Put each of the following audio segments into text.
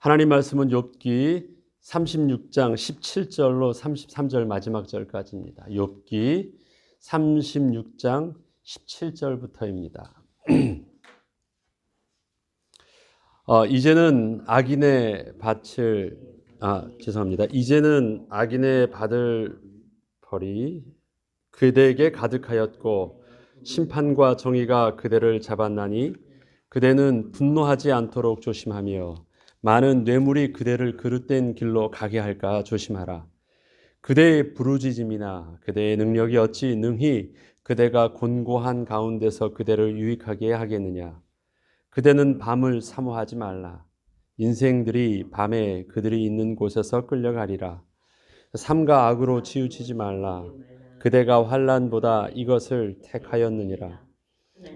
하나님 말씀은 욥기 36장 17절로 33절 마지막 절까지입니다. 욥기 36장 17절부터입니다. 이제는 이제는 악인의 받을 벌이 그대에게 가득하였고 심판과 정의가 그대를 잡았나니 그대는 분노하지 않도록 조심하며 많은 뇌물이 그대를 그릇된 길로 가게 할까 조심하라. 그대의 부르짖음이나 그대의 능력이 어찌 능히 그대가 곤고한 가운데서 그대를 유익하게 하겠느냐. 그대는 밤을 사모하지 말라. 인생들이 밤에 그들이 있는 곳에서 끌려가리라. 삼가 악으로 치우치지 말라. 그대가 환난보다 이것을 택하였느니라.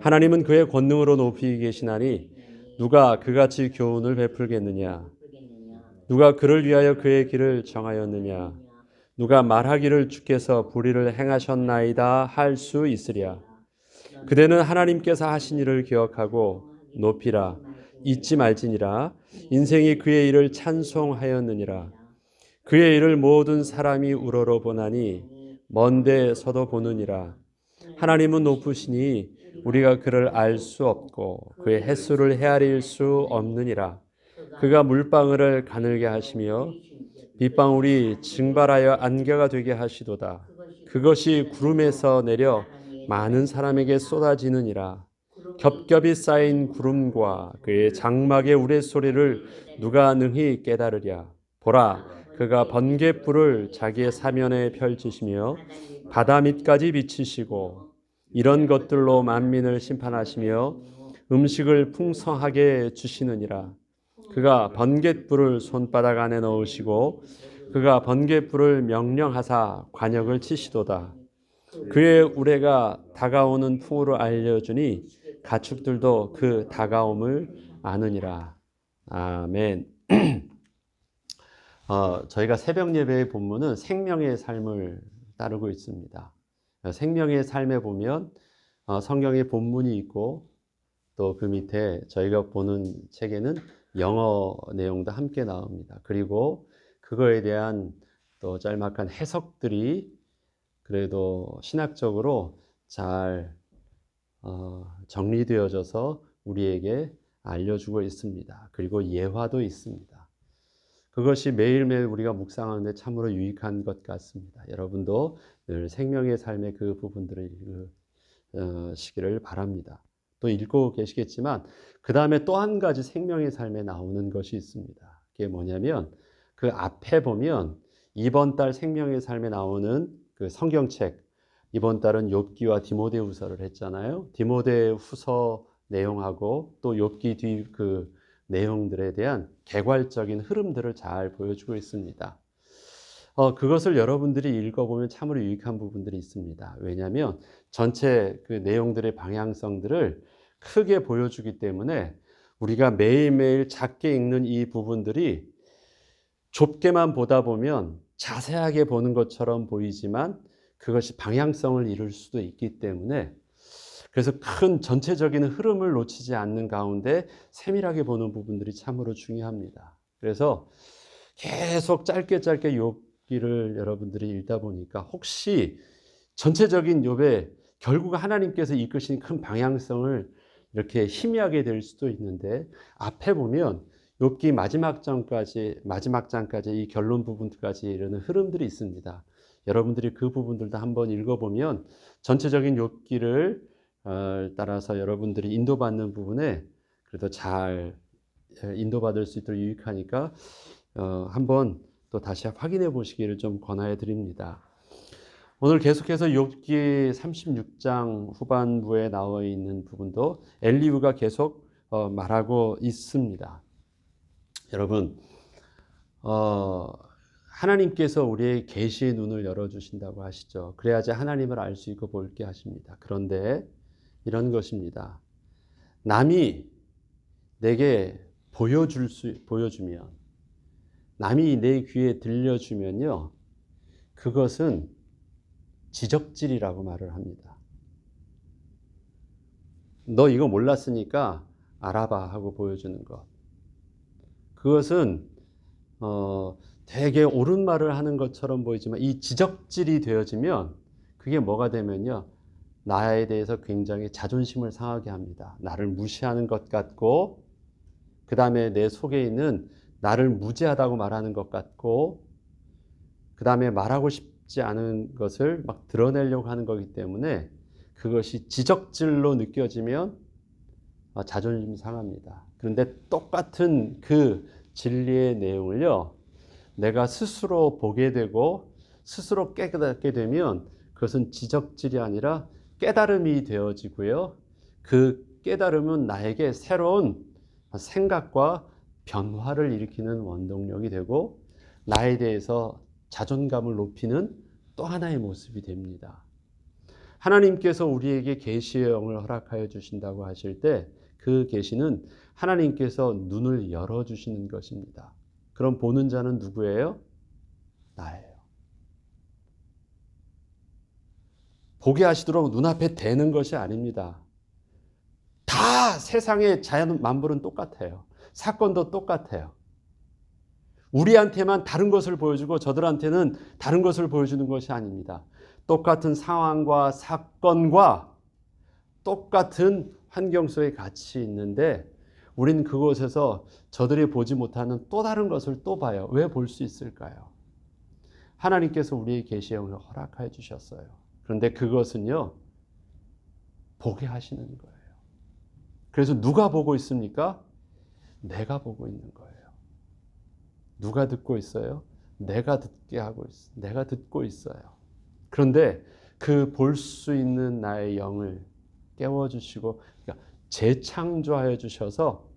하나님은 그의 권능으로 높이 계시나니 누가 그같이 교훈을 베풀겠느냐. 누가 그를 위하여 그의 길을 정하였느냐. 누가 말하기를 주께서 불의를 행하셨나이다 할 수 있으랴. 그대는 하나님께서 하신 일을 기억하고 높이라. 잊지 말지니라. 인생이 그의 일을 찬송하였느니라. 그의 일을 모든 사람이 우러러 보나니 먼데서도 보느니라. 하나님은 높으시니 우리가 그를 알 수 없고 그의 햇수를 헤아릴 수 없느니라. 그가 물방울을 가늘게 하시며 빗방울이 증발하여 안개가 되게 하시도다. 그것이 구름에서 내려 많은 사람에게 쏟아지느니라. 겹겹이 쌓인 구름과 그의 장막의 우레소리를 누가 능히 깨달으랴. 보라, 그가 번갯불을 자기의 사면에 펼치시며 바다 밑까지 비치시고 이런 것들로 만민을 심판하시며 음식을 풍성하게 주시느니라. 그가 번갯불을 손바닥 안에 넣으시고 그가 번갯불을 명령하사 관역을 치시도다. 그의 우레가 다가오는 풍으로 알려주니 가축들도 그 다가옴을 아느니라. 아멘. 저희가 새벽 예배의 본문은 생명의 삶을 따르고 있습니다. 생명의 삶에 보면 성경의 본문이 있고 또 그 밑에 저희가 보는 책에는 영어 내용도 함께 나옵니다. 그리고 그거에 대한 또 짤막한 해석들이 그래도 신학적으로 잘 정리되어져서 우리에게 알려주고 있습니다. 그리고 예화도 있습니다. 그것이 매일매일 우리가 묵상하는데 참으로 유익한 것 같습니다. 여러분도 늘 생명의 삶의 그 부분들을 읽으시기를 바랍니다. 또 읽고 계시겠지만 그 다음에 또 한 가지 생명의 삶에 나오는 것이 있습니다. 그게 뭐냐면 그 앞에 보면 이번 달 생명의 삶에 나오는 그 성경책, 이번 달은 욥기와 디모데후서를 했잖아요. 디모데후서 내용하고 또 욥기 뒤 그 내용들에 대한 개괄적인 흐름들을 잘 보여주고 있습니다. 그것을 여러분들이 읽어보면 참으로 유익한 부분들이 있습니다. 왜냐하면 전체 그 내용들의 방향성들을 크게 보여주기 때문에 우리가 매일매일 작게 읽는 이 부분들이 좁게만 보다 보면 자세하게 보는 것처럼 보이지만 그것이 방향성을 이룰 수도 있기 때문에 그래서 큰 전체적인 흐름을 놓치지 않는 가운데 세밀하게 보는 부분들이 참으로 중요합니다. 그래서 계속 짧게 욥기를 여러분들이 읽다 보니까 혹시 전체적인 욥에 결국 하나님께서 이끄신 큰 방향성을 이렇게 희미하게 될 수도 있는데 앞에 보면 욥기 마지막 장까지 이 결론 부분까지 이르는 흐름들이 있습니다. 여러분들이 그 부분들도 한번 읽어보면 전체적인 욥기를 따라서 여러분들이 인도받는 부분에 그래도 잘 인도받을 수 있도록 유익하니까 한번 또 다시 확인해 보시기를 좀 권하여 드립니다. 오늘 계속해서 욥기 36장 후반부에 나와 있는 부분도 엘리후가 계속 말하고 있습니다. 여러분, 하나님께서 우리의 계시의 눈을 열어주신다고 하시죠. 그래야지 하나님을 알 수 있고 볼게 하십니다. 그런데 이런 것입니다. 남이 내게 보여주면, 남이 내 귀에 들려주면요, 그것은 지적질이라고 말을 합니다. 너 이거 몰랐으니까 알아봐 하고 보여주는 것. 그것은 되게 옳은 말을 하는 것처럼 보이지만 이 지적질이 되어지면 그게 뭐가 되면요. 나에 대해서 굉장히 자존심을 상하게 합니다. 나를 무시하는 것 같고 그 다음에 내 속에 있는 나를 무지하다고 말하는 것 같고 그 다음에 말하고 싶지 않은 것을 막 드러내려고 하는 거기 때문에 그것이 지적질로 느껴지면 자존심 상합니다. 그런데 똑같은 그 진리의 내용을요. 내가 스스로 보게 되고 스스로 깨닫게 되면 그것은 지적질이 아니라 깨달음이 되어지고요. 그 깨달음은 나에게 새로운 생각과 변화를 일으키는 원동력이 되고 나에 대해서 자존감을 높이는 또 하나의 모습이 됩니다. 하나님께서 우리에게 계시의 영을 허락하여 주신다고 하실 때 그 계시는 하나님께서 눈을 열어주시는 것입니다. 그럼 보는 자는 누구예요? 나예요. 보게 하시도록 눈앞에 대는 것이 아닙니다. 다 세상의 자연 만물은 똑같아요. 사건도 똑같아요. 우리한테만 다른 것을 보여주고 저들한테는 다른 것을 보여주는 것이 아닙니다. 똑같은 상황과 사건과 똑같은 환경 속에 같이 있는데 우리는 그곳에서 저들이 보지 못하는 또 다른 것을 또 봐요. 왜 볼 수 있을까요? 하나님께서 우리의 계시의 영을 허락하여 주셨어요. 그런데 그것은요. 보게 하시는 거예요. 그래서 누가 보고 있습니까? 내가 보고 있는 거예요. 누가 듣고 있어요? 내가 듣게 하고 있어요. 내가 듣고 있어요. 그런데 그 볼 수 있는 나의 영을 깨워주시고 그러니까 재창조하여 주셔서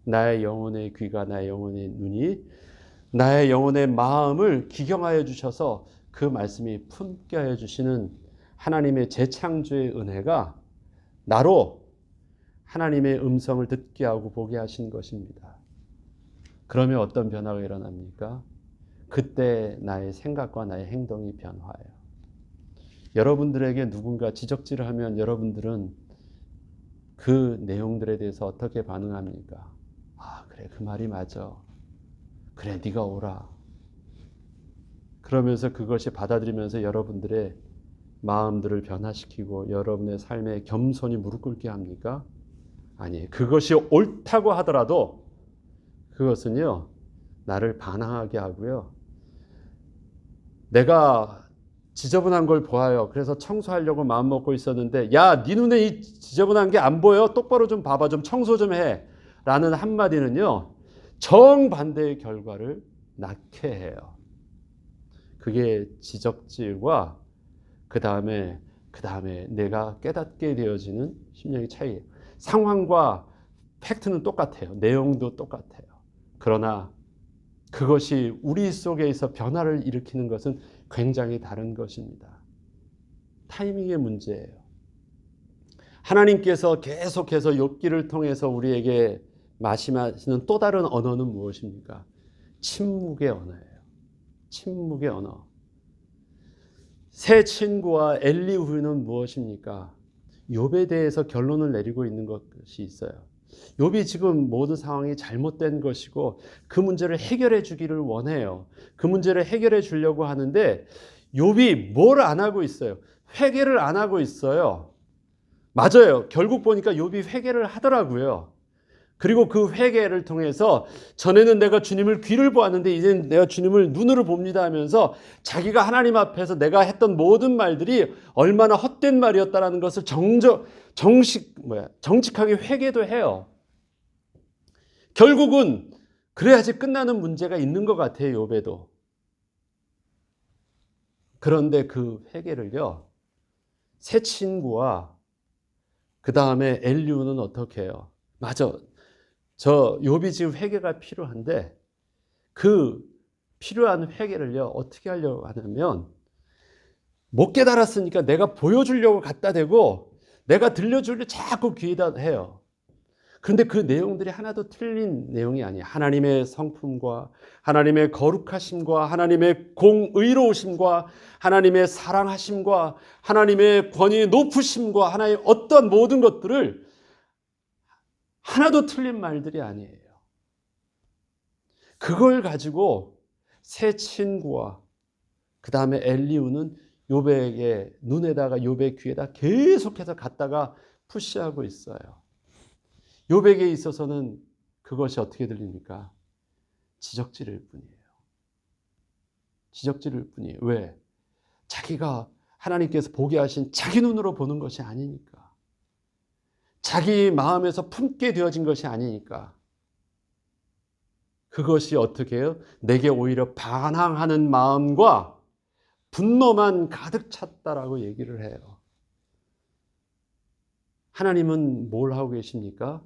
나의 영혼의 귀가 나의 영혼의 눈이 나의 영혼의 마음을 기경하여 주셔서 그 말씀이 품게 하여 주시는 하나님의 재창조의 은혜가 나로 하나님의 음성을 듣게 하고 보게 하신 것입니다. 그러면 어떤 변화가 일어납니까? 그때 나의 생각과 나의 행동이 변화해요. 여러분들에게 누군가 지적질을 하면 여러분들은 그 내용들에 대해서 어떻게 반응합니까? 아, 그래, 그 말이 맞아. 그래, 네가 오라. 그러면서 그것이 받아들이면서 여러분들의 마음들을 변화시키고 여러분의 삶에 겸손히 무릎 꿇게 합니까? 아니에요. 그것이 옳다고 하더라도 그것은요, 나를 반항하게 하고요. 내가 지저분한 걸 보아요. 그래서 청소하려고 마음 먹고 있었는데 야, 네 눈에 이 지저분한 게 안 보여? 똑바로 좀 봐봐. 좀 청소 좀 해. 라는 한마디는요. 정반대의 결과를 낳게 해요. 그게 지적질과 그 다음에 내가 깨닫게 되어지는 심령의 차이예요. 상황과 팩트는 똑같아요. 내용도 똑같아요. 그러나 그것이 우리 속에서 변화를 일으키는 것은 굉장히 다른 것입니다. 타이밍의 문제예요. 하나님께서 계속해서 욥기를 통해서 우리에게 말씀하시는 또 다른 언어는 무엇입니까? 침묵의 언어예요. 침묵의 언어. 새 친구와 엘리후는 무엇입니까? 욥에 대해서 결론을 내리고 있는 것이 있어요. 욥이 지금 모든 상황이 잘못된 것이고 그 문제를 해결해 주기를 원해요. 그 문제를 해결해 주려고 하는데 욥이 뭘 안 하고 있어요? 회개를 안 하고 있어요. 맞아요. 결국 보니까 욥이 회개를 하더라고요. 그리고 그 회개를 통해서 전에는 내가 주님을 귀를 보았는데 이제는 내가 주님을 눈으로 봅니다 하면서 자기가 하나님 앞에서 내가 했던 모든 말들이 얼마나 헛된 말이었다라는 것을 정직하게 회개도 해요. 결국은 그래야지 끝나는 문제가 있는 것 같아요. 욥에도. 그런데 그 회개를요. 새 친구와 그 다음에 엘리후는 어떻게 해요? 맞아. 저 욥이 지금 회개가 필요한데 그 필요한 회개를요. 어떻게 하려고 하냐면 못 깨달았으니까 내가 보여주려고 갖다 대고 내가 들려주려 자꾸 귀에다 해요. 그런데 그 내용들이 하나도 틀린 내용이 아니에요. 하나님의 성품과 하나님의 거룩하심과 하나님의 공의로우심과 하나님의 사랑하심과 하나님의 권위의 높으심과 하나의 어떤 모든 것들을 하나도 틀린 말들이 아니에요. 그걸 가지고 새 친구와 그 다음에 엘리후는 욥에게 눈에다가 욥의 귀에다 계속해서 갖다가 푸시하고 있어요. 욥에게 있어서는 그것이 어떻게 들립니까? 지적질일 뿐이에요. 지적질일 뿐이에요. 왜? 자기가 하나님께서 보게 하신 자기 눈으로 보는 것이 아니니까. 자기 마음에서 품게 되어진 것이 아니니까. 그것이 어떻게 해요? 내게 오히려 반항하는 마음과 분노만 가득 찼다라고 얘기를 해요. 하나님은 뭘 하고 계십니까?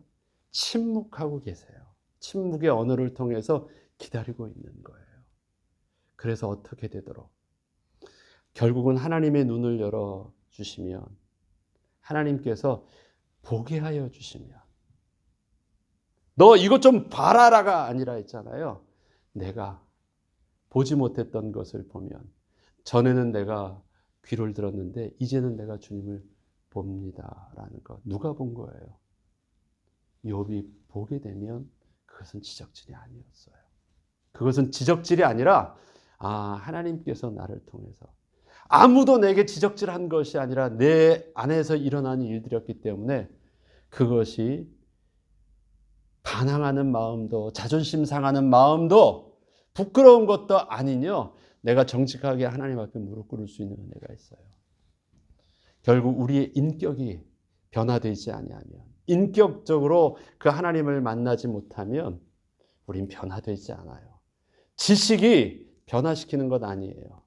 침묵하고 계세요. 침묵의 언어를 통해서 기다리고 있는 거예요. 그래서 어떻게 되도록? 결국은 하나님의 눈을 열어주시면, 하나님께서 보게 하여 주시면, 너 이것 좀 봐라라가 아니라 했잖아요. 내가 보지 못했던 것을 보면, 전에는 내가 귀를 들었는데 이제는 내가 주님을 봅니다라는 것. 누가 본 거예요? 욥이 보게 되면 그것은 지적질이 아니었어요. 그것은 지적질이 아니라 하나님께서 나를 통해서 아무도 내게 지적질한 것이 아니라 내 안에서 일어나는 일들이었기 때문에 그것이 반항하는 마음도 자존심 상하는 마음도 부끄러운 것도 아니뇨. 내가 정직하게 하나님 앞에 무릎 꿇을 수 있는 은혜가 있어요. 결국 우리의 인격이 변화되지 아니하면, 인격적으로 그 하나님을 만나지 못하면 우린 변화되지 않아요. 지식이 변화시키는 것 아니에요.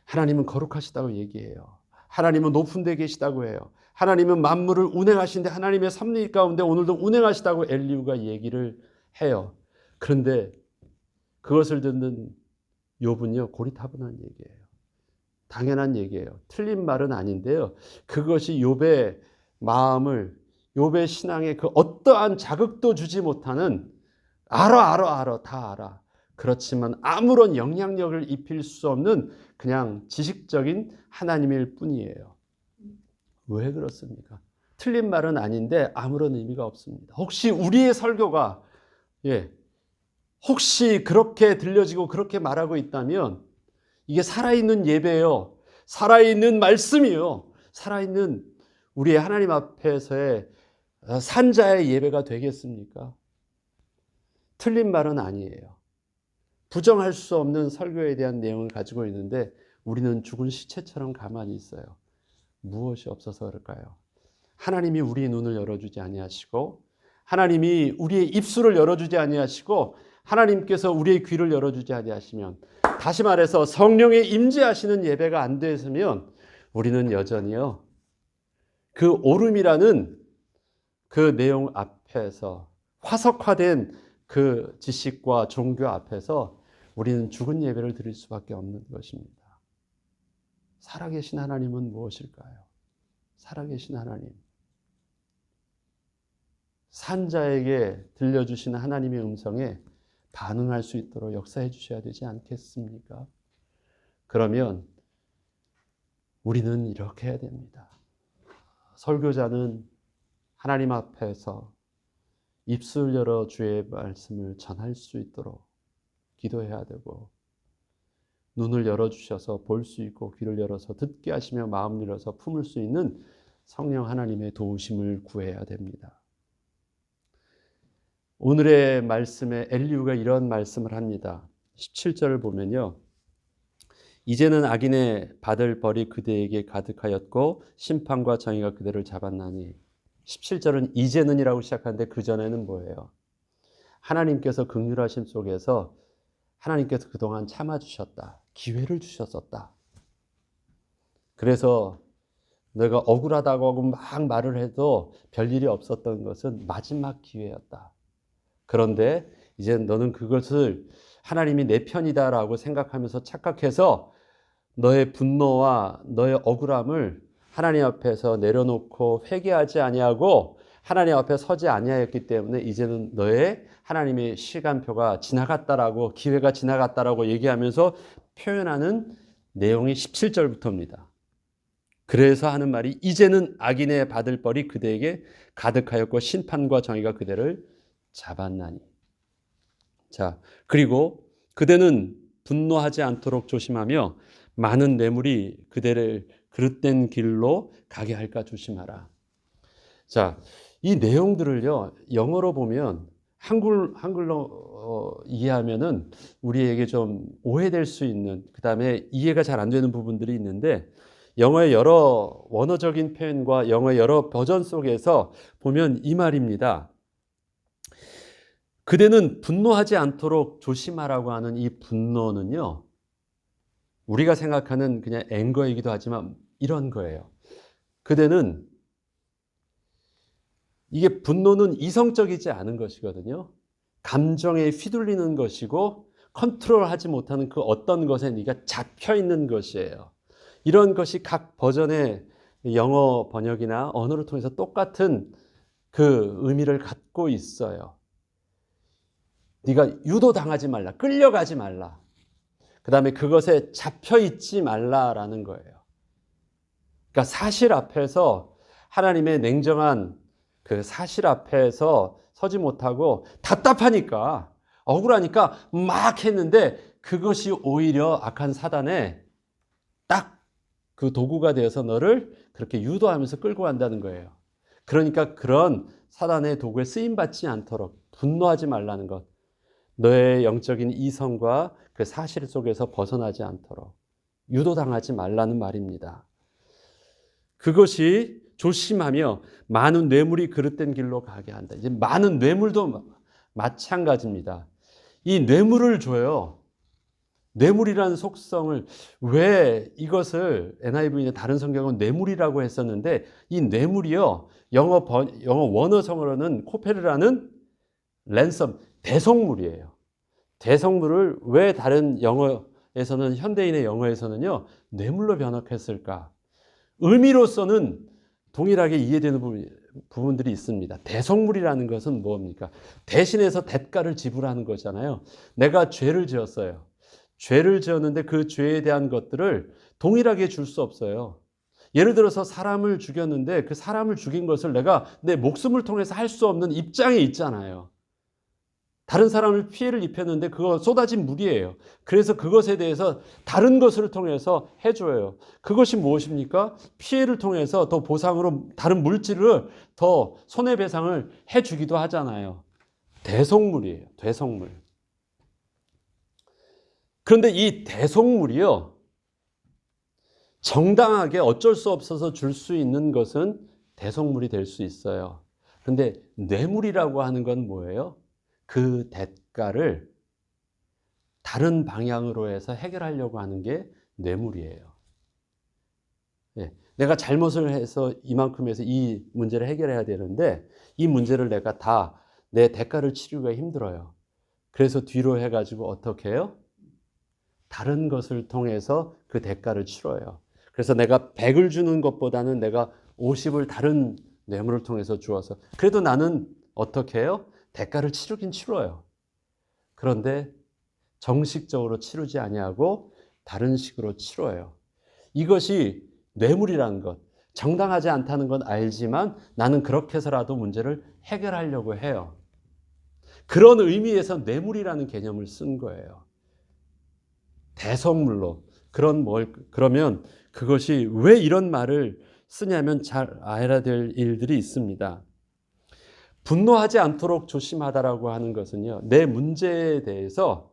하나님은 거룩하시다고 얘기해요. 하나님은 높은 데 계시다고 해요. 하나님은 만물을 운행하신데 하나님의 섭리 가운데 오늘도 운행하시다고 엘리후가 얘기를 해요. 그런데 그것을 듣는 욥은요, 고리타분한 얘기예요. 당연한 얘기예요. 틀린 말은 아닌데요. 그것이 욥의 마음을, 욥의 신앙에 그 어떠한 자극도 주지 못하는, 알아, 다 알아. 그렇지만 아무런 영향력을 입힐 수 없는 그냥 지식적인 하나님일 뿐이에요. 왜 그렇습니까? 틀린 말은 아닌데 아무런 의미가 없습니다. 혹시 우리의 설교가 혹시 그렇게 들려지고 그렇게 말하고 있다면 이게 살아있는 예배예요. 살아있는 말씀이요. 살아있는 우리의 하나님 앞에서의 산자의 예배가 되겠습니까? 틀린 말은 아니에요. 부정할 수 없는 설교에 대한 내용을 가지고 있는데 우리는 죽은 시체처럼 가만히 있어요. 무엇이 없어서 그럴까요? 하나님이 우리의 눈을 열어주지 아니하시고, 하나님이 우리의 입술을 열어주지 아니하시고, 하나님께서 우리의 귀를 열어주지 아니하시면, 다시 말해서 성령의 임재하시는 예배가 안 됐으면 우리는 여전히요, 그 오름이라는 그 내용 앞에서, 화석화된 그 지식과 종교 앞에서 우리는 죽은 예배를 드릴 수밖에 없는 것입니다. 살아계신 하나님은 무엇일까요? 살아계신 하나님. 산자에게 들려주시는 하나님의 음성에 반응할 수 있도록 역사해 주셔야 되지 않겠습니까? 그러면 우리는 이렇게 해야 됩니다. 설교자는 하나님 앞에서 입술 열어 주의 말씀을 전할 수 있도록 기도해야 되고, 눈을 열어주셔서 볼 수 있고 귀를 열어서 듣게 하시며 마음 열어서 품을 수 있는 성령 하나님의 도우심을 구해야 됩니다. 오늘의 말씀에 엘리후가 이런 말씀을 합니다. 17절을 보면요, 이제는 악인의 받을 벌이 그대에게 가득하였고 심판과 정의가 그대를 잡았나니. 17절은 이제는이라고 시작하는데 그전에는 뭐예요? 하나님께서 긍휼하심 속에서 하나님께서 그동안 참아주셨다. 기회를 주셨었다. 그래서 내가 억울하다고 하고 막 말을 해도 별일이 없었던 것은 마지막 기회였다. 그런데 이제 너는 그것을 하나님이 내 편이다라고 생각하면서 착각해서 너의 분노와 너의 억울함을 하나님 앞에서 내려놓고 회개하지 아니하고 하나님 앞에 서지 아니하였기 때문에 이제는 너의 하나님의 시간표가 지나갔다라고, 기회가 지나갔다라고 얘기하면서 표현하는 내용이 17절부터입니다. 그래서 하는 말이 이제는 악인의 받을 벌이 그대에게 가득하였고 심판과 정의가 그대를 잡았나니. 자, 그리고 그대는 분노하지 않도록 조심하며 많은 뇌물이 그대를 그릇된 길로 가게 할까 조심하라. 자, 이 내용들을요, 영어로 보면 한글로 이해하면은 우리에게 좀 오해될 수 있는, 그 다음에 이해가 잘 안 되는 부분들이 있는데, 영어의 여러 원어적인 표현과 영어의 여러 버전 속에서 보면 이 말입니다. 그대는 분노하지 않도록 조심하라고 하는 이 분노는요, 우리가 생각하는 그냥 앵거이기도 하지만 이런 거예요. 그대는, 이게 분노는 이성적이지 않은 것이거든요. 감정에 휘둘리는 것이고 컨트롤하지 못하는 그 어떤 것에 네가 잡혀 있는 것이에요. 이런 것이 각 버전의 영어 번역이나 언어를 통해서 똑같은 그 의미를 갖고 있어요. 네가 유도당하지 말라, 끌려가지 말라. 그 다음에 그것에 잡혀 있지 말라라는 거예요. 그러니까 사실 앞에서, 하나님의 냉정한 그 사실 앞에서 서지 못하고 답답하니까, 억울하니까 막 했는데 그것이 오히려 악한 사단의 딱 그 도구가 되어서 너를 그렇게 유도하면서 끌고 간다는 거예요. 그러니까 그런 사단의 도구에 쓰임받지 않도록 분노하지 말라는 것, 너의 영적인 이성과 그 사실 속에서 벗어나지 않도록 유도당하지 말라는 말입니다. 그것이 조심하며 많은 뇌물이 그릇된 길로 가게 한다. 이제 많은 뇌물도 마찬가지입니다. 이 뇌물을 줘요. 뇌물이라는 속성을, 왜 이것을 NIV나 다른 성경은 뇌물이라고 했었는데, 이 뇌물이요, 영어 원어성어로는 코페르라는 랜섬, 대성물이에요. 대성물을 왜 다른 영어에서는, 현대인의 영어에서는요, 뇌물로 번역했을까? 의미로서는 동일하게 이해되는 부분들이 있습니다. 대성물이라는 것은 뭡니까? 대신해서 대가를 지불하는 거잖아요. 내가 죄를 지었어요. 죄를 지었는데 그 죄에 대한 것들을 동일하게 줄 수 없어요. 예를 들어서 사람을 죽였는데 그 사람을 죽인 것을 내가 내 목숨을 통해서 할 수 없는 입장에 있잖아요. 다른 사람을 피해를 입혔는데 그거 쏟아진 물이에요. 그래서 그것에 대해서 다른 것을 통해서 해줘요. 그것이 무엇입니까? 피해를 통해서 더 보상으로 다른 물질을 더 손해배상을 해주기도 하잖아요. 대속물이에요. 대속물. 그런데 이 대속물이요, 정당하게 어쩔 수 없어서 줄 수 있는 것은 대속물이 될 수 있어요. 그런데 뇌물이라고 하는 건 뭐예요? 그 대가를 다른 방향으로 해서 해결하려고 하는 게 뇌물이에요. 예, 내가 잘못을 해서 이만큼 해서 이 문제를 해결해야 되는데 이 문제를 내가 다 내 대가를 치르기가 힘들어요. 그래서 뒤로 해가지고 어떻게 해요? 다른 것을 통해서 그 대가를 치러요. 그래서 내가 100을 주는 것보다는 내가 50을 다른 뇌물을 통해서 주어서, 그래도 나는 어떻게 해요? 대가를 치르긴 치러요. 그런데 정식적으로 치르지 아니하고 다른 식으로 치러요. 이것이 뇌물이라는 것, 정당하지 않다는 건 알지만 나는 그렇게 해서라도 문제를 해결하려고 해요. 그런 의미에서 뇌물이라는 개념을 쓴 거예요. 대성물로. 그러면 그것이 왜 이런 말을 쓰냐면 잘 알아야 될 일들이 있습니다. 분노하지 않도록 조심하다라고 하는 것은요, 내 문제에 대해서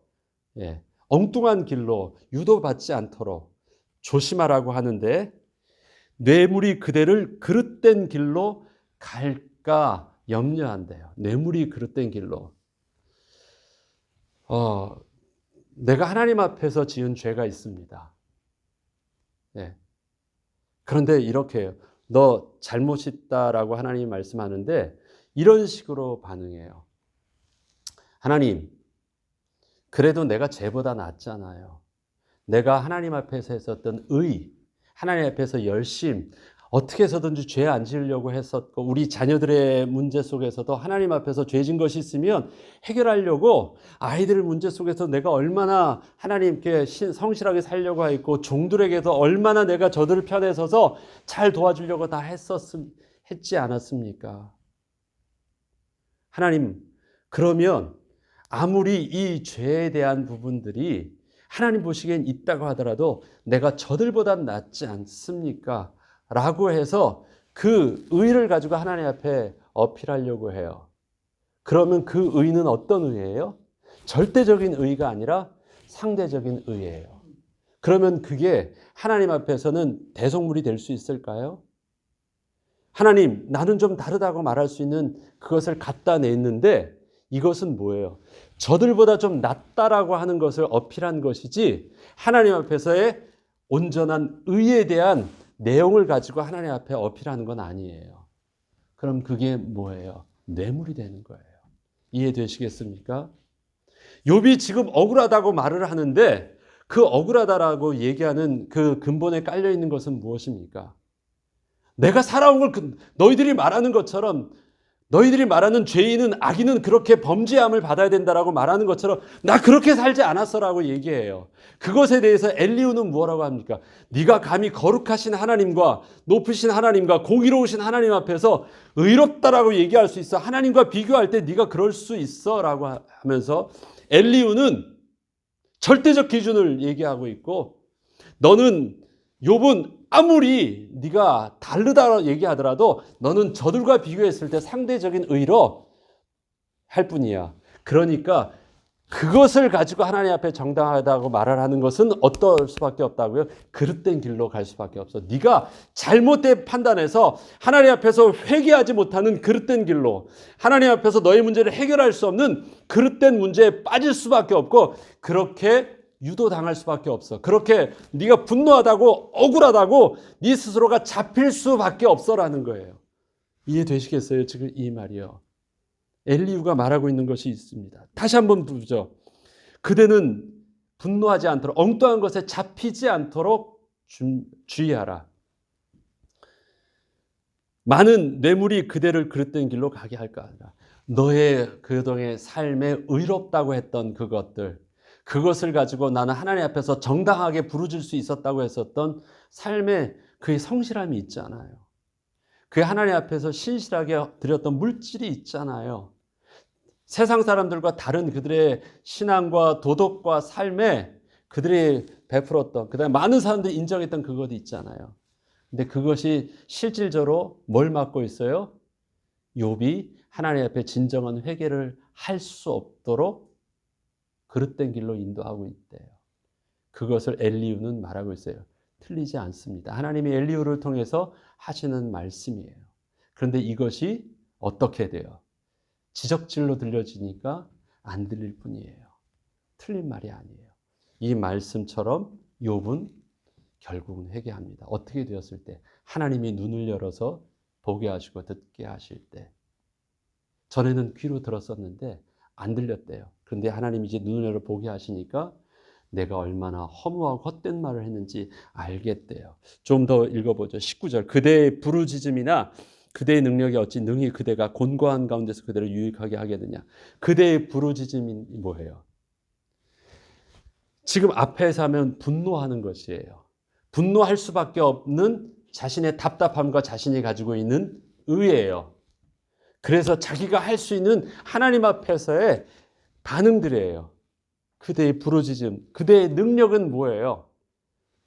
엉뚱한 길로 유도받지 않도록 조심하라고 하는데, 뇌물이 그대를 그릇된 길로 갈까 염려한대요. 뇌물이 그릇된 길로. 내가 하나님 앞에서 지은 죄가 있습니다. 그런데 이렇게 해요. 너 잘못 있다라고 하나님이 말씀하는데 이런 식으로 반응해요. 하나님, 그래도 내가 죄보다 낫잖아요. 내가 하나님 앞에서 했었던 의, 하나님 앞에서 열심, 어떻게 해서든지 죄 안 지으려고 했었고, 우리 자녀들의 문제 속에서도 하나님 앞에서 죄진 것이 있으면 해결하려고 아이들 문제 속에서 내가 얼마나 하나님께 성실하게 살려고 했고, 종들에게도 얼마나 내가 저들 편에 서서 잘 도와주려고 다 했지 않았습니까? 하나님, 그러면 아무리 이 죄에 대한 부분들이 하나님 보시기엔 있다고 하더라도 내가 저들보단 낫지 않습니까? 라고 해서 그 의를 가지고 하나님 앞에 어필하려고 해요. 그러면 그 의는 어떤 의예요? 절대적인 의가 아니라 상대적인 의예요. 그러면 그게 하나님 앞에서는 대속물이 될 수 있을까요? 하나님, 나는 좀 다르다고 말할 수 있는 그것을 갖다 냈는데 이것은 뭐예요? 저들보다 좀 낫다라고 하는 것을 어필한 것이지 하나님 앞에서의 온전한 의에 대한 내용을 가지고 하나님 앞에 어필하는 건 아니에요. 그럼 그게 뭐예요? 뇌물이 되는 거예요. 이해되시겠습니까? 욥이 지금 억울하다고 말을 하는데 그 억울하다라고 얘기하는 그 근본에 깔려 있는 것은 무엇입니까? 내가 살아온 걸 너희들이 말하는 것처럼 너희들이 말하는 죄인은 악인은 그렇게 범죄함을 받아야 된다라고 말하는 것처럼 나 그렇게 살지 않았어라고 얘기해요. 그것에 대해서 엘리후는 뭐라고 합니까? 네가 감히 거룩하신 하나님과 높으신 하나님과 공의로우신 하나님 앞에서 의롭다라고 얘기할 수 있어? 하나님과 비교할 때 네가 그럴 수 있어? 라고 하면서 엘리후는 절대적 기준을 얘기하고 있고 너는 욥은 아무리 네가 다르다 얘기하더라도 너는 저들과 비교했을 때 상대적인 의로 할 뿐이야. 그러니까 그것을 가지고 하나님 앞에 정당하다고 말을 하는 것은 어떨 수밖에 없다고요? 그릇된 길로 갈 수밖에 없어. 네가 잘못된 판단해서 하나님 앞에서 회개하지 못하는 그릇된 길로 하나님 앞에서 너의 문제를 해결할 수 없는 그릇된 문제에 빠질 수밖에 없고 그렇게 유도당할 수밖에 없어. 그렇게 네가 분노하다고 억울하다고 네 스스로가 잡힐 수밖에 없어라는 거예요. 이해되시겠어요? 지금 이 말이요. 엘리후가 말하고 있는 것이 있습니다. 다시 한번 보죠. 그대는 분노하지 않도록 엉뚱한 것에 잡히지 않도록 주의하라. 많은 뇌물이 그대를 그릇된 길로 가게 할까 하라. 너의 그동안의 삶에 의롭다고 했던 그것들 그것을 가지고 나는 하나님 앞에서 정당하게 부르질 수 있었다고 했었던 삶의 그의 성실함이 있잖아요. 그 하나님 앞에서 신실하게 드렸던 물질이 있잖아요. 세상 사람들과 다른 그들의 신앙과 도덕과 삶에 그들이 베풀었던 그다음에 많은 사람들이 인정했던 그것이 있잖아요. 근데 그것이 실질적으로 뭘 맡고 있어요? 욥이 하나님 앞에 진정한 회개를 할 수 없도록 그릇된 길로 인도하고 있대요. 그것을 엘리후는 말하고 있어요. 틀리지 않습니다. 하나님이 엘리후를 통해서 하시는 말씀이에요. 그런데 이것이 어떻게 돼요? 지적질로 들려지니까 안 들릴 뿐이에요. 틀린 말이 아니에요. 이 말씀처럼 욥은 결국은 회개합니다. 어떻게 되었을 때? 하나님이 눈을 열어서 보게 하시고 듣게 하실 때. 전에는 귀로 들었었는데 안 들렸대요. 그런데 하나님이 이제 눈을 열어 보게 하시니까 내가 얼마나 허무하고 헛된 말을 했는지 알겠대요. 좀 더 읽어보죠. 19절. 그대의 부르짖음이나 그대의 능력이 어찌 능히 그대가 곤고한 가운데서 그대를 유익하게 하겠느냐. 그대의 부르짖음이 뭐예요? 지금 앞에서 하면 분노하는 것이에요. 분노할 수밖에 없는 자신의 답답함과 자신이 가지고 있는 의예요. 그래서 자기가 할 수 있는 하나님 앞에서의 반응들이에요. 그대의 부르짖음, 그대의 능력은 뭐예요?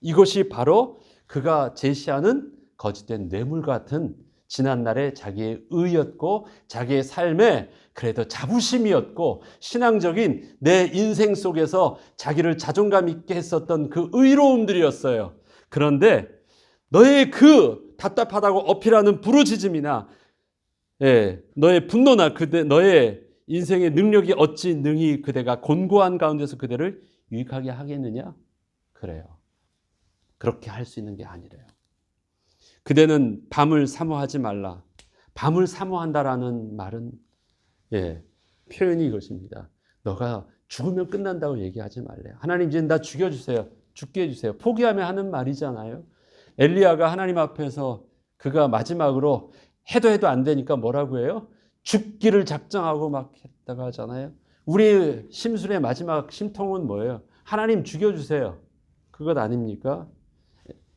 이것이 바로 그가 제시하는 거짓된 뇌물 같은 지난날의 자기의 의였고 자기의 삶에 그래도 자부심이었고 신앙적인 내 인생 속에서 자기를 자존감 있게 했었던 그 의로움들이었어요. 그런데 너의 그 답답하다고 어필하는 부르짖음이나 너의 분노나 너의 인생의 능력이 어찌 능히 그대가 곤고한 가운데서 그대를 유익하게 하겠느냐? 그래요. 그렇게 할 수 있는 게 아니래요. 그대는 밤을 사모하지 말라. 밤을 사모한다라는 말은 표현이 이것입니다. 너가 죽으면 끝난다고 얘기하지 말래요. 하나님 이제 나 죽여주세요. 죽게 해주세요. 포기하면 하는 말이잖아요. 엘리야가 하나님 앞에서 그가 마지막으로 해도 안 되니까 뭐라고 해요? 죽기를 작정하고 막 했다고 하잖아요. 우리 심술의 마지막 심통은 뭐예요? 하나님 죽여주세요. 그것 아닙니까?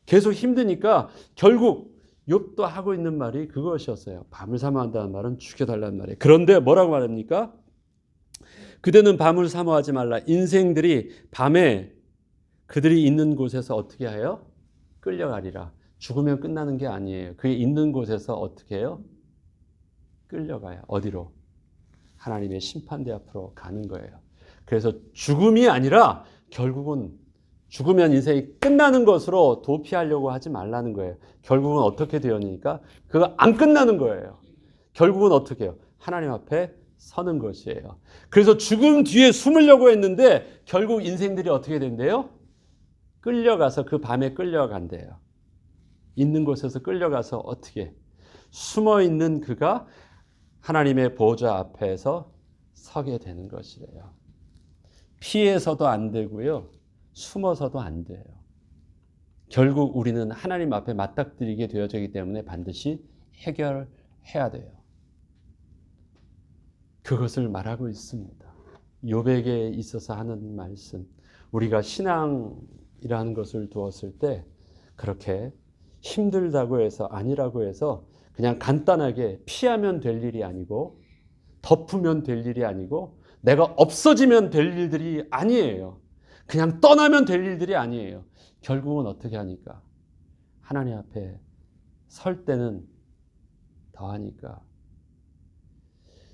계속 힘드니까 결국 욥도 하고 있는 말이 그것이었어요. 밤을 사모한다는 말은 죽여달라는 말이에요. 그런데 뭐라고 말합니까? 그대는 밤을 사모하지 말라. 인생들이 밤에 그들이 있는 곳에서 어떻게 하여? 끌려가리라. 죽으면 끝나는 게 아니에요. 그게 있는 곳에서 어떻게 해요? 끌려가요. 어디로? 하나님의 심판대 앞으로 가는 거예요. 그래서 죽음이 아니라 결국은 죽으면 인생이 끝나는 것으로 도피하려고 하지 말라는 거예요. 결국은 어떻게 되었니까? 그거 안 끝나는 거예요. 결국은 어떻게 해요? 하나님 앞에 서는 것이에요. 그래서 죽음 뒤에 숨으려고 했는데 결국 인생들이 어떻게 된대요? 끌려가서 그 밤에 끌려간대요. 있는 곳에서 끌려가서 어떻게? 숨어 있는 그가 하나님의 보좌 앞에서 서게 되는 것이래요. 피해서도 안 되고요. 숨어서도 안 돼요. 결국 우리는 하나님 앞에 맞닥뜨리게 되어지기 때문에 반드시 해결해야 돼요. 그것을 말하고 있습니다. 욥에게 있어서 하는 말씀. 우리가 신앙이라는 것을 두었을 때 그렇게 힘들다고 해서 아니라고 해서 그냥 간단하게 피하면 될 일이 아니고 덮으면 될 일이 아니고 내가 없어지면 될 일들이 아니에요. 그냥 떠나면 될 일들이 아니에요. 결국은 어떻게 하니까? 하나님 앞에 설 때는 더하니까.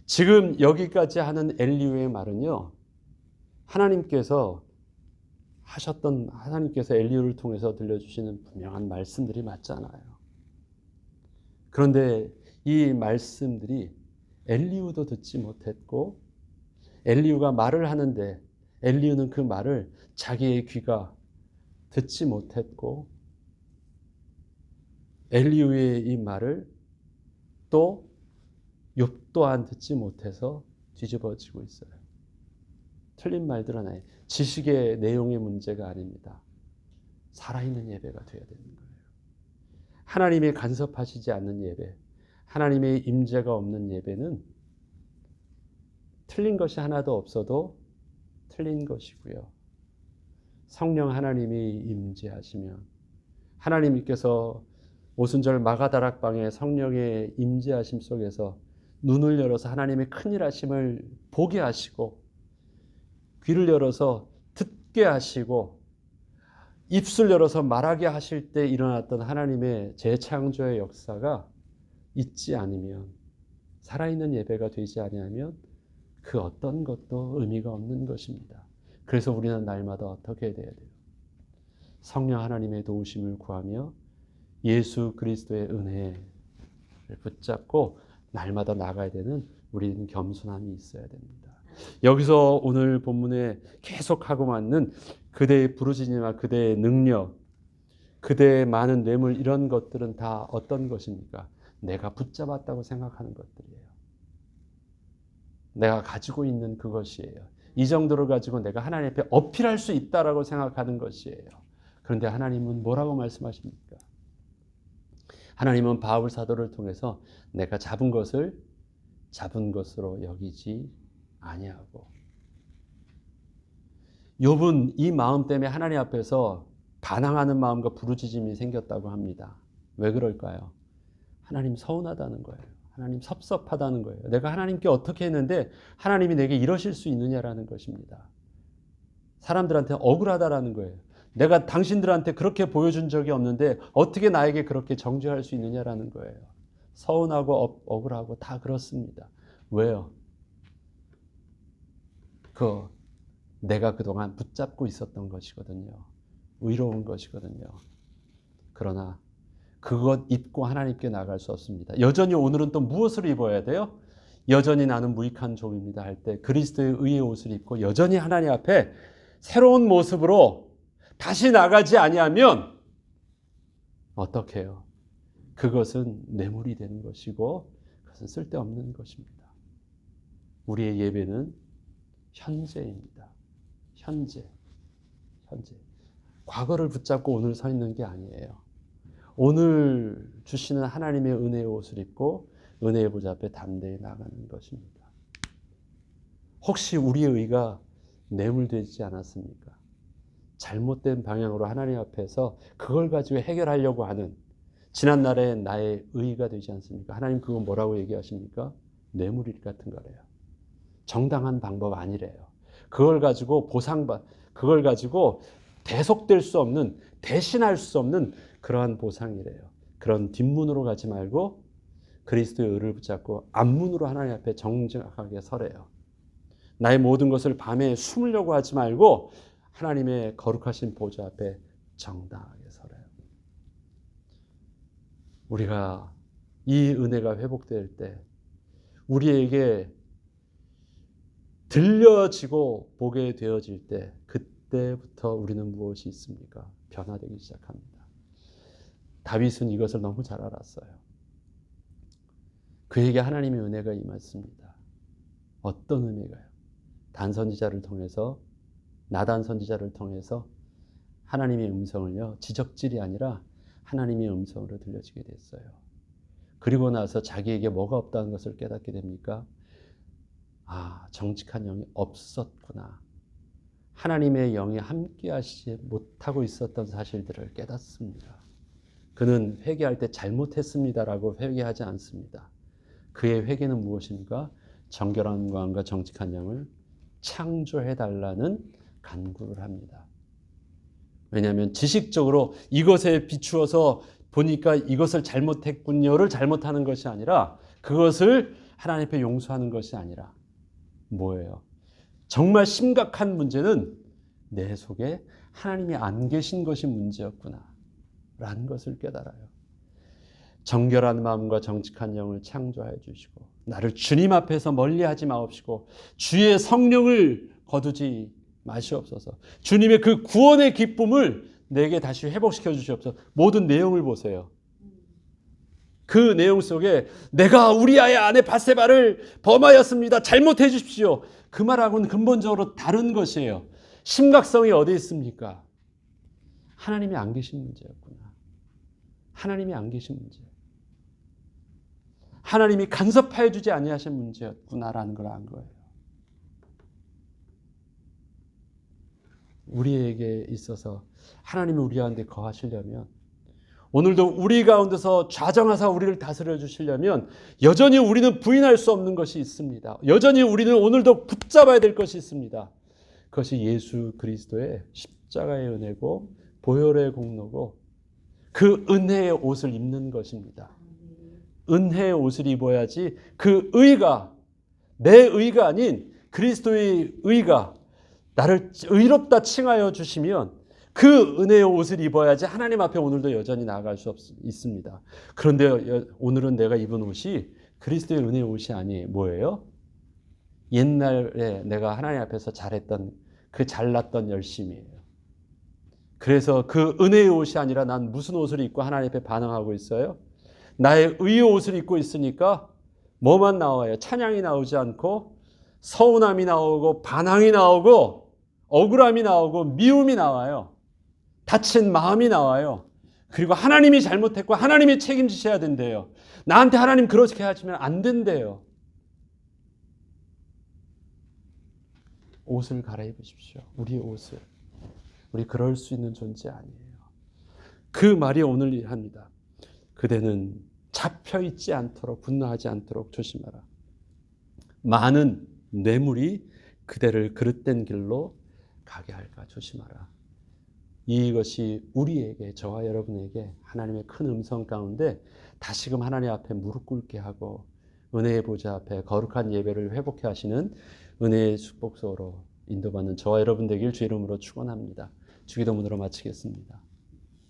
지금 여기까지 하는 엘리후의 말은요. 하나님께서 엘리후를 통해서 들려주시는 분명한 말씀들이 맞잖아요. 그런데 이 말씀들이 엘리후도 듣지 못했고 엘리후가 말을 하는데 엘리후는 그 말을 자기의 귀가 듣지 못했고 엘리후의 이 말을 또 욥 또한 듣지 못해서 뒤집어지고 있어요. 틀린 말들은 아니에요. 지식의 내용의 문제가 아닙니다. 살아있는 예배가 되어야 되는 거예요. 하나님이 간섭하시지 않는 예배, 하나님의 임재가 없는 예배는 틀린 것이 하나도 없어도 틀린 것이고요. 성령 하나님이 임재하시면 하나님께서 오순절 마가다락방에 성령의 임재하심 속에서 눈을 열어서 하나님의 큰일 하심을 보게 하시고 귀를 열어서 듣게 하시고 입술 열어서 말하게 하실 때 일어났던 하나님의 재창조의 역사가 있지 않으면 살아있는 예배가 되지 아니하면 그 어떤 것도 의미가 없는 것입니다. 그래서 우리는 날마다 어떻게 해야 돼요? 성령 하나님의 도우심을 구하며 예수 그리스도의 은혜를 붙잡고 날마다 나가야 되는 우리는 겸손함이 있어야 됩니다. 여기서 오늘 본문에 계속하고 맞는 그대의 부르짖음과 그대의 능력, 그대의 많은 뇌물 이런 것들은 다 어떤 것입니까? 내가 붙잡았다고 생각하는 것들이에요. 내가 가지고 있는 그것이에요. 이 정도를 가지고 내가 하나님 앞에 어필할 수 있다라고 생각하는 것이에요. 그런데 하나님은 뭐라고 말씀하십니까? 하나님은 바울 사도를 통해서 내가 잡은 것을 잡은 것으로 여기지 아니하고 욥은 이 마음 때문에 하나님 앞에서 반항하는 마음과 부르짖음이 생겼다고 합니다. 왜 그럴까요? 하나님 서운하다는 거예요. 하나님 섭섭하다는 거예요. 내가 하나님께 어떻게 했는데 하나님이 내게 이러실 수 있느냐라는 것입니다. 사람들한테 억울하다라는 거예요. 내가 당신들한테 그렇게 보여준 적이 없는데 어떻게 나에게 그렇게 정죄할 수 있느냐라는 거예요. 서운하고 억울하고 다 그렇습니다. 왜요? 내가 그동안 붙잡고 있었던 것이거든요. 의로운 것이거든요. 그러나 그것 입고 하나님께 나갈 수 없습니다. 여전히 오늘은 또 무엇을 입어야 돼요? 여전히 나는 무익한 종입니다 할 때 그리스도의 의의 옷을 입고 여전히 하나님 앞에 새로운 모습으로 다시 나가지 아니하면 어떻게 해요? 그것은 뇌물이 되는 것이고 그것은 쓸데없는 것입니다. 우리의 예배는 현재입니다. 현재. 과거를 붙잡고 오늘 서 있는 게 아니에요. 오늘 주시는 하나님의 은혜의 옷을 입고 은혜의 보좌 앞에 담대히 나가는 것입니다. 혹시 우리의 의가 뇌물되지 않았습니까? 잘못된 방향으로 하나님 앞에서 그걸 가지고 해결하려고 하는 지난날의 나의 의가 되지 않습니까? 하나님 그거 뭐라고 얘기하십니까? 뇌물 같은 거래요. 정당한 방법 아니래요. 그걸 가지고 대속될 수 없는, 대신할 수 없는 그러한 보상이래요. 그런 뒷문으로 가지 말고 그리스도의 의를 붙잡고 앞문으로 하나님 앞에 정직하게 서래요. 나의 모든 것을 밤에 숨으려고 하지 말고 하나님의 거룩하신 보좌 앞에 정당하게 서래요. 우리가 이 은혜가 회복될 때 우리에게 들려지고 보게 되어질 때 그때부터 우리는 무엇이 있습니까? 변화되기 시작합니다. 다윗은 이것을 너무 잘 알았어요. 그에게 하나님의 은혜가 임했습니다. 어떤 은혜가요? 단선지자를 통해서, 나단 선지자를 통해서 하나님의 음성을요, 지적질이 아니라 하나님의 음성으로 들려지게 됐어요. 그리고 나서 자기에게 뭐가 없다는 것을 깨닫게 됩니까? 아, 정직한 영이 없었구나. 하나님의 영이 함께 하시지 못하고 있었던 사실들을 깨닫습니다. 그는 회개할 때 잘못했습니다라고 회개하지 않습니다. 그의 회개는 무엇입니까? 정결한 마음과 정직한 영을 창조해달라는 간구를 합니다. 왜냐하면 지식적으로 이것에 비추어서 보니까 이것을 잘못했군요를 잘못하는 것이 아니라, 그것을 하나님 앞에 용서하는 것이 아니라 뭐예요? 정말 심각한 문제는 내 속에 하나님이 안 계신 것이 문제였구나 라는 것을 깨달아요. 정결한 마음과 정직한 영을 창조하여 주시고 나를 주님 앞에서 멀리하지 마옵시고 주의 성령을 거두지 마시옵소서. 주님의 그 구원의 기쁨을 내게 다시 회복시켜 주시옵소서. 모든 내용을 보세요. 그 내용 속에 내가 우리아의 아내 밧세바를 범하였습니다. 잘못해 주십시오. 그 말하고는 근본적으로 다른 것이에요. 심각성이 어디 있습니까? 하나님이 안 계신 문제였구나. 하나님이 안 계신 문제. 하나님이 간섭하여 주지 아니하신 문제였구나라는 걸 안 거예요. 우리에게 있어서 하나님이 우리 가운데 거하시려면, 오늘도 우리 가운데서 좌정하사 우리를 다스려 주시려면 여전히 우리는 부인할 수 없는 것이 있습니다. 여전히 우리는 오늘도 붙잡아야 될 것이 있습니다. 그것이 예수 그리스도의 십자가의 은혜고 보혈의 공로고 그 은혜의 옷을 입는 것입니다. 은혜의 옷을 입어야지 그 의가, 내 의가 아닌 그리스도의 의가 나를 의롭다 칭하여 주시면 그 은혜의 옷을 입어야지 하나님 앞에 오늘도 여전히 나아갈 수 있습니다. 그런데 오늘은 내가 입은 옷이 그리스도의 은혜의 옷이 아니에요. 뭐예요? 옛날에 내가 하나님 앞에서 잘했던 그 잘났던 열심이에요. 그래서 그 은혜의 옷이 아니라 난 무슨 옷을 입고 하나님 앞에 반응하고 있어요? 나의 의의 옷을 입고 있으니까 뭐만 나와요? 찬양이 나오지 않고 서운함이 나오고 반항이 나오고 억울함이 나오고 미움이 나와요. 다친 마음이 나와요. 그리고 하나님이 잘못했고 하나님이 책임지셔야 된대요. 나한테 하나님 그렇게 하시면 안 된대요. 옷을 갈아입으십시오. 우리의 옷을. 우리 그럴 수 있는 존재 아니에요. 그 말이 오늘 합니다. 그대는 잡혀있지 않도록, 분노하지 않도록 조심하라. 많은 뇌물이 그대를 그릇된 길로 가게 할까 조심하라. 이것이 우리에게, 저와 여러분에게 하나님의 큰 음성 가운데 다시금 하나님 앞에 무릎 꿇게 하고 은혜의 보좌 앞에 거룩한 예배를 회복해 하시는 은혜의 축복소로 인도받는 저와 여러분 되길 주 이름으로 축원합니다. 주기도문으로 마치겠습니다.